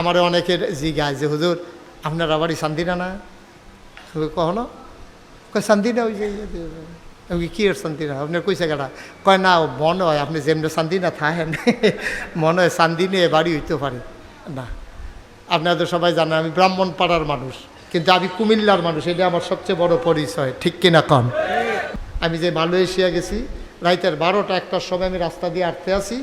আমার অনেকের জিজ্ঞাসা যে হুজুর আপনার বাড়ি শান্তিনা না কখনো কয় শান্তিনা ওই যে কি এর শান্তিনা আপনার কইসে গেটা কয় না মনে হয় আপনি যেমনি শান্তিনা থাকেন মনে হয় শান্তিনে বাড়ি হইতে পারে না। আপনারা তো সবাই জানেন আমি ব্রাহ্মণপাড়ার মানুষ, কিন্তু আমি কুমিল্লার মানুষ, এটা আমার সবচেয়ে বড় পরিচয়, ঠিক কিনা কন? আমি যে মালয়েশিয়া গেছি রাইতের 12টা-1টার সময় আমি রাস্তা দিয়ে আটতে আসি,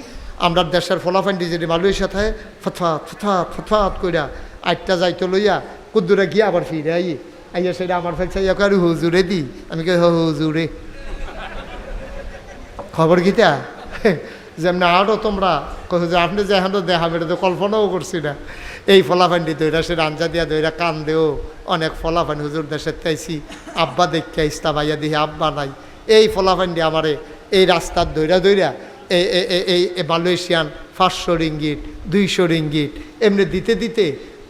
আমরা দেশের ফলাফান্ডি যেটি মালয়েশিয়া থাকে ফতফাত ফতফাত ফতফাত কইরা 8টা যাইতে লইয়া কুদ্দুরে গিয়ে আবার ফিরে আইয়া সেটা আমার ফেলছে আর হুজুরে দি আমি কে হুজুরে খবর গীতা যেমন আরও তোমরা হুজুর আপনি যে এখন দেখাম এটা তো কল্পনাও করছি না। এই ফলাফান্ডি দইরা সে রাঞ্জা দিয়া দইরা কান দেও অনেক ফলাফান্ডি হুজুর দেশের চাইছি আব্বা দেখে ইস্তা ভাইয়া দিহে আব্বা নাই। এই ফলাফান্ডি আমারে এই রাস্তার দইরা এই মালয়েশিয়ান 500 রিঙ্গিট 200 রিঙ্গিট এমনি দিতে দিতে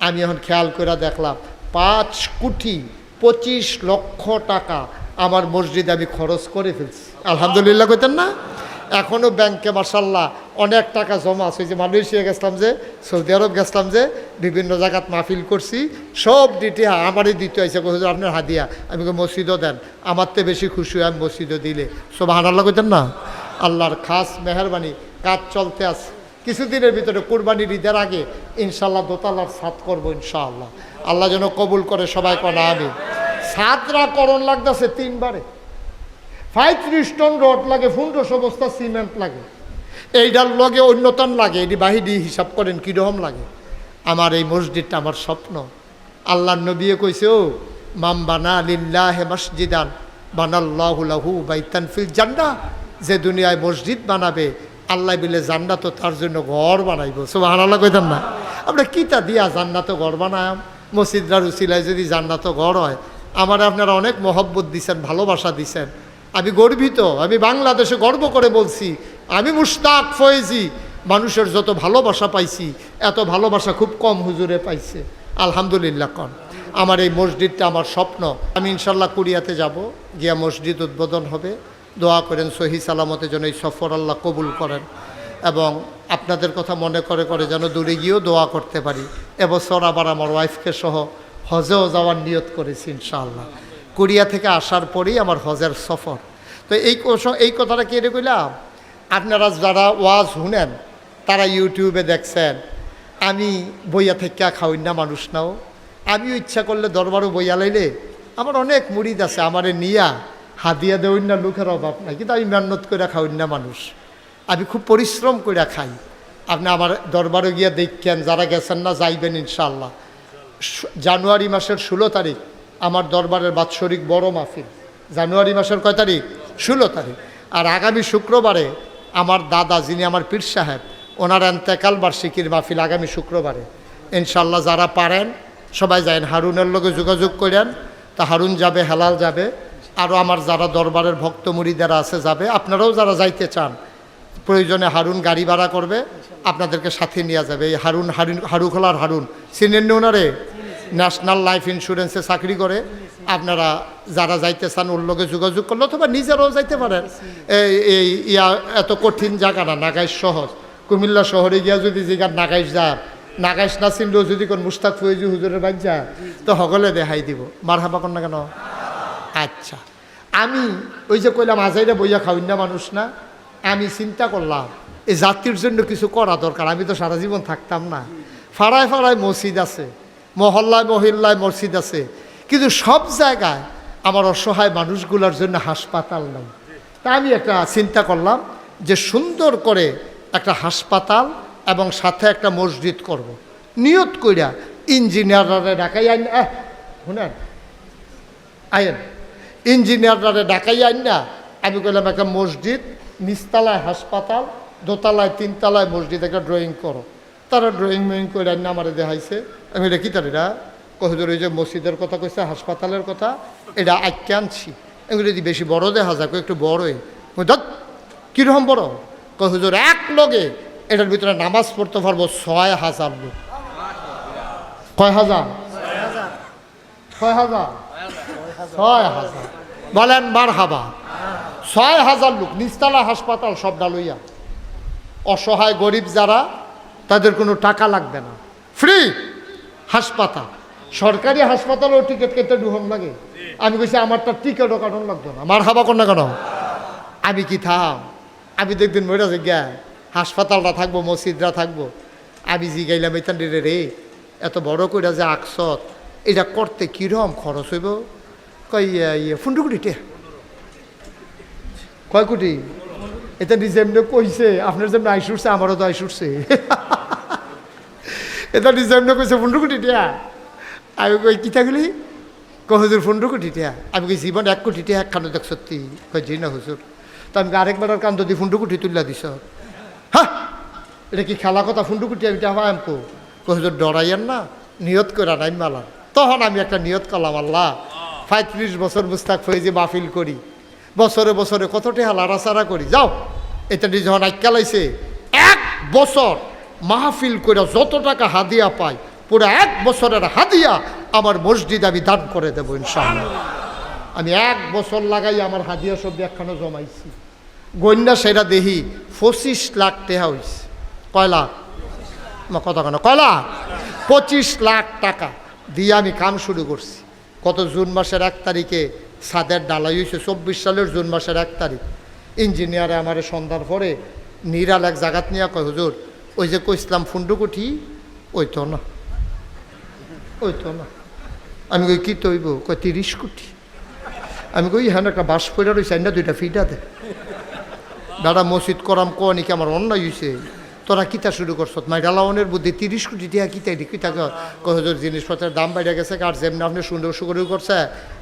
আমি এখন খেয়াল করে দেখলাম 5,25,00,000 টাকা আমার মসজিদে আমি খরচ করে ফেলছি। আলহামদুলিল্লাহ কইতেন না? এখনও ব্যাংকে মাশাল্লাহ অনেক টাকা জমা আছে। যে মালয়েশিয়া গেছিলাম, যে সৌদি আরব গেছিলাম, যে বিভিন্ন জায়গাত মাহফিল করছি, সব দিতে আমারই দিতে হয়েছে। হুজুর আপনার হাদিয়া, আমি মসজিদও দেন, আমার তো বেশি খুশি হয় আমি মসজিদও দিলে। সুবহানাল্লাহ কইতেন না? আল্লাহর খাস মেহরবানি কাজ চলতে আছে। কিছুদিনের ভিতরে কুরবানির ঈদের আগে ইনশাল্লাহ দোতলার ছাদ করবো ইনশাআল্লাহ। আল্লাহ যেন কবুল করে, সবাই কনা আমি। ছাদরা করণ লাগতেছে 3বারে, 35 টন রড লাগে, 1500 বস্তা সিমেন্ট লাগে, এইটার লগে অন্যতম লাগে, এটি বাহিরি হিসাব করেন কীরকম লাগে। আমার এই মসজিদটা আমার স্বপ্ন। আল্লাহর নবী কইছে, ও মাম বানা লিল্লাহি মসজিদান বানাল্লাহু লাহু বাইতান ফিল জান্নাহ, যে দুনিয়ায় মসজিদ বানাবে আল্লাহ বলে জান্নাত তার জন্য ঘর বানাইব। সুবহানাল্লাহ কইতেন না? আমরা কিতা দিয়া জান্নাত ঘর বানায়াম? মসজিদরার উসিলায় যদি জান্নাত ঘর হয়। আমার আপনারা অনেক মহব্বত দিছেন, ভালোবাসা দিছেন, আমি গর্বিত। আমি বাংলাদেশে গর্ব করে বলছি, আমি মুশতাক ফয়েজি মানুষের যত ভালোবাসা পাইছি এত ভালোবাসা খুব কম হুজুরে পাইছে। আলহামদুলিল্লাহ কন। আমার এই মসজিদটা আমার স্বপ্ন। আমি ইনশাল্লাহ কোরিয়াতে যাব, গিয়া মসজিদ উদ্বোধন হবে। দোয়া করেন সহি সালামতে যেন এই সফর আল্লাহ কবুল করেন, এবং আপনাদের কথা মনে করে করে যেন দূরে গিয়েও দোয়া করতে পারি। এবছর আবার আমার ওয়াইফকে সহ হজেও যাওয়ার নিয়ত করেছি ইনশাআল্লাহ। কোরিয়া থেকে আসার পরেই আমার হজের সফর। তো এই কথাটা কে রে কইলাম, আপনারা যারা ওয়াজ শুনেন তারা ইউটিউবে দেখছেন, আমি বইয়া থেকে খাওয়াই না মানুষ নাও। আমিও ইচ্ছা করলে দরবারও বইয়া লাইলে আমার অনেক মুরিদ আছে, আমারে নিয়া হাদিয়া দেওয়াই না, লোকের অভাব নাই, কিন্তু আমি মেহনত করে খাওয়াই না মানুষ। আমি খুব পরিশ্রম করে খাই। আপনি আমার দরবারে গিয়া দেখেন, যারা গেছেন না যাইবেন ইনশাআল্লাহ। জানুয়ারি মাসের 16 তারিখ আমার দরবারের বাৎসরিক বড় মাহফিল। জানুয়ারি মাসের কয় তারিখ? 16 তারিখ। আর আগামী শুক্রবারে আমার দাদা, যিনি আমার পীর সাহেব, ওনার এন্তেকাল বার্ষিকীর মাহফিল আগামী শুক্রবারে ইনশাআল্লাহ। যারা পারেন সবাই যাবেন, হারুনের লগে যোগাযোগ করেন, তা হারুন যাবে, হেলাল যাবে, আরও আমার যারা দরবারের ভক্ত মুরিদারা আছে যাবে। আপনারাও যারা যাইতে চান প্রয়োজনে হারুন গাড়ি ভাড়া করবে, আপনাদেরকে সাথে নিয়ে যাবে। এই হারুখোলার হারুন চিনেন ওনারে, ন্যাশনাল লাইফ ইন্স্যুরেন্সে চাকরি করে। আপনারা যারা যাইতে চান ওর লগে যোগাযোগ করলে, অথবা নিজেরাও যাইতে পারেন। এই এত কঠিন জায়গা না, নাগাইশ সহজ। কুমিল্লা শহরে গিয়া যদি জিগার নাগাইশ যায়, নাগাইশ না চিনলেও যদি কোন মুশতাক ফয়েজি হুজুরের বাড়ি যায় তো সকলে দেখাই দিব। মারহাবা কর না কেন? আচ্ছা, আমি ওই যে কইলাম আজাইরা বইয়া খাওয়াই না মানুষ না, আমি চিন্তা করলাম এই জাতির জন্য কিছু করা দরকার। আমি তো সারা জীবন থাকতাম না। ফাড়ায় ফাড়ায় মসজিদ আছে, মহল্লায় মহল্লায় মসজিদ আছে, কিন্তু সব জায়গায় আমার অসহায় মানুষগুলোর জন্য হাসপাতাল নাই। তা আমি একটা চিন্তা করলাম যে সুন্দর করে একটা হাসপাতাল এবং সাথে একটা মসজিদ করব। নিয়ত কইরা ইঞ্জিনিয়াররা ডাকাই আইন, শুনেন আইন, ইঞ্জিনিয়াররা ডাকাই আইন না, আমি কইলাম একটা মসজিদ, নিচতলায় হাসপাতাল, দোতলায় 3তলায় মসজিদ, একটা ড্রয়িং করো। তারা ড্রয়িং করে আইন না আমারে দেখাইছে। আমি এটা কি তার, এটা কহুজুর ওই যে মসজিদের কথা কইছে, হাসপাতালের কথা, এটা আঁকে আনছি। এগুলো যদি বেশি বড় দেখা যাক, একটু বড়ই ধর কীরকম বড়, কহুজুর এক লগে এটার ভিতরে নামাজ পড়তে পারবো 6,000 লোক। কয় হাজার? 6,000। 6,000 বলেন মারহাবা। 6,000 লোক, নিচতলা হাসপাতাল, সব ডালইয়া। অসহায় গরিব যারা, তাদের কোনো টাকা লাগবে না, ফ্রি হাসপাতাল। সরকারি হাসপাতালেও টিকিট কেটে ঢুকন লাগে। আমি কইছি আমারটা টিকিটও কাটন লাগতো না। মার খাবা কর না কেন? আমি কি থাম? আমি দেখদিন মইরা যে গিয়া হাসপাতালটা থাকবো, মসজিদরা থাকবো। আমি জিগাইলাম এইখান রে এত বড় কইরা যে আকসত এটা করতে কিরম খরচ হইব? কই পনেরো কোটিতে। কয় কোটি? এটা নিজে এমনি কইছে, আপনার যেমন আইস উঠছে আমারও তো আইস উঠছে। এটা নিজে এমনি কইছে 15 কোটি টাকা। আমি কই কি থাকলি? কই হুজুর 15 কোটি টাকা। আমি কই জীবন 1 কোটি টাকা একখানো দেখ সত্যি? কই জি না হুজুর। তো আমি আরেকবার কান্দ দিয়ে 15 কোটি তুললা দিছ। হ্যাঁ, এটা কি খেলা কথা? 15 কোটি আমি টাকা আনবো? কই হুজুর ডরাইয়েন না, নিয়ত করে নাই মালা। তখন আমি একটা নিয়ত করলাম, আল্লাহ 35 বছর মুস্তাক ফয়েজি মাহফিল করি, বছরে বছরে কত টাকা লাড়াচাড়া করি। যাও এটা যখন আইকালাইছে 1 বছর মাহফিল করে যত টাকা হাদিয়া পাই পুরো 1 বছরের হাদিয়া আমার মসজিদ আমি দান করে দেবো ইনশাআল্লাহ। আমি 1 বছর লাগাই আমার হাদিয়া সব একখানো জমাইছি। গন্যা সেটা দেখি 25 লাখ টাকা হয়েছে। কয় লাখ? কথা কেন? কয় লাখ? 25 লাখ টাকা দিয়ে আমি কাম শুরু করছি। কত জুন মাসের 1 তারিখে ছাদের ডালাই হয়েছে, 24 সালের জুন মাসের 1 তারিখ। ইঞ্জিনিয়ারে আমার সন্ধ্যার পরে নিরাল এক জায়গাত নিয়ে কয় হুজুর ওই যে কইসলাম 15 কোটি ওই তো না, ওই তো না। আমি কই কি তৈব? কয় 30 কোটি। আমি কই হ্যাঁ একটা বাস পড়া রয়েছে না, 2টা ফিটা দে। দাদা মসজিদ করাম কনি কি আমার অন্যায় হয়েছে? তোরা কিতা শুরু করছ? মাইডালাওনের বুদ্ধি 30 কোটি টাকা কিতা কিতা কহজোর জিনিসপত্রের দাম বাইরে গেছে। আর যেমনি আপনি সুন্দর শুরু করছে,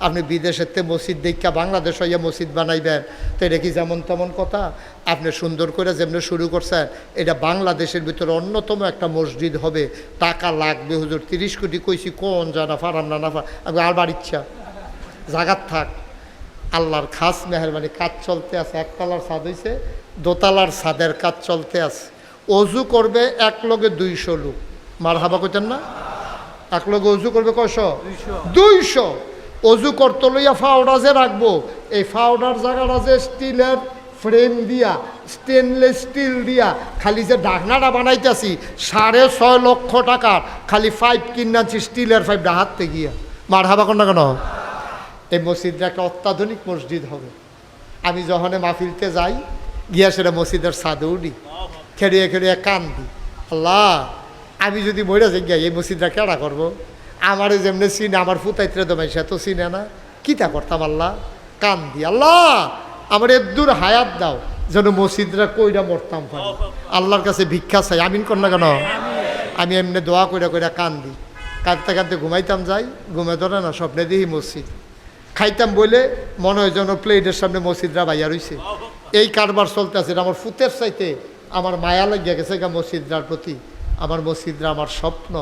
আপনি বিদেশের মসজিদ দেখা বাংলাদেশ হইয়া মসজিদ বানাইবেন, তো এটা কি যেমন তেমন কথা? আপনি সুন্দর করে যেমনি শুরু করছে, এটা বাংলাদেশের ভিতরে অন্যতম একটা মসজিদ হবে, টাকা লাগবে হুজুর 30 কোটি। কইছি কোন জানা ফারাম না না আমি আর ইচ্ছা জাগাত থাক। আল্লাহর খাস মেহরবানি কাজ চলতে আছে। 1 তলার ছাদ হয়েছে, 2 তলার ছাদের কাজ চলতে আছে। অজু করবে 1 লগে 200 লোক। মার হাবা কইতেন না? 1 লগে অজু করবে কয়শো? 200। অজু করতে লইয়া ফাউডার যে রাখবো, এই ফাউডার জায়গাটা যে স্টিলের ফ্রেম দিয়া, স্টেনলেস স্টিল দিয়া খালি যে ঢাকনাটা বানাইতেছি 6.5 লক্ষ টাকার খালি পাইপ কিনাচ্ছি, স্টিলের পাইপটা হাতে গিয়া। মার হাবা কর না কেন? এই মসজিদটা একটা অত্যাধুনিক মসজিদ হবে। আমি যখন মাহফিলতে যাই গিয়া সেটা মসজিদের ছাদে উঠি, খেড়িয়ে খেড়িয়ে কান্দি, আল্লাহ আমি যদি মরে যাই গিয়া এই মসজিদটা কেডা করবো? আমারে যেমনি চিনে আমার ফুতাইত্রে দমাই সে তো চিনে না, কিতা করতাম? আল্লাহ কান্দি, আল্লাহ আমার এদূর হায়াত দাও যেন মসজিদরা কইরা মরতাম পারি। আল্লাহর কাছে ভিক্ষা চাই। আমিন কর না কেন? আমি এমনি দোয়া কইরা কইরা কান্দি। কাঁদতে কাঁদতে ঘুমাইতাম যাই, ঘুমে ধরে না স্বপ্নে দেখি মসজিদ। খাইতাম বলে মনে হয় যেন প্লেটের সামনে মসজিদরা বাইয়া রইছে। এই কারবার চলতে আছে। আমার ফুতের চাইতে আমার মায়া লাগিয়া গেছে মসজিদরার প্রতি। আমার মসজিদরা আমার স্বপ্ন।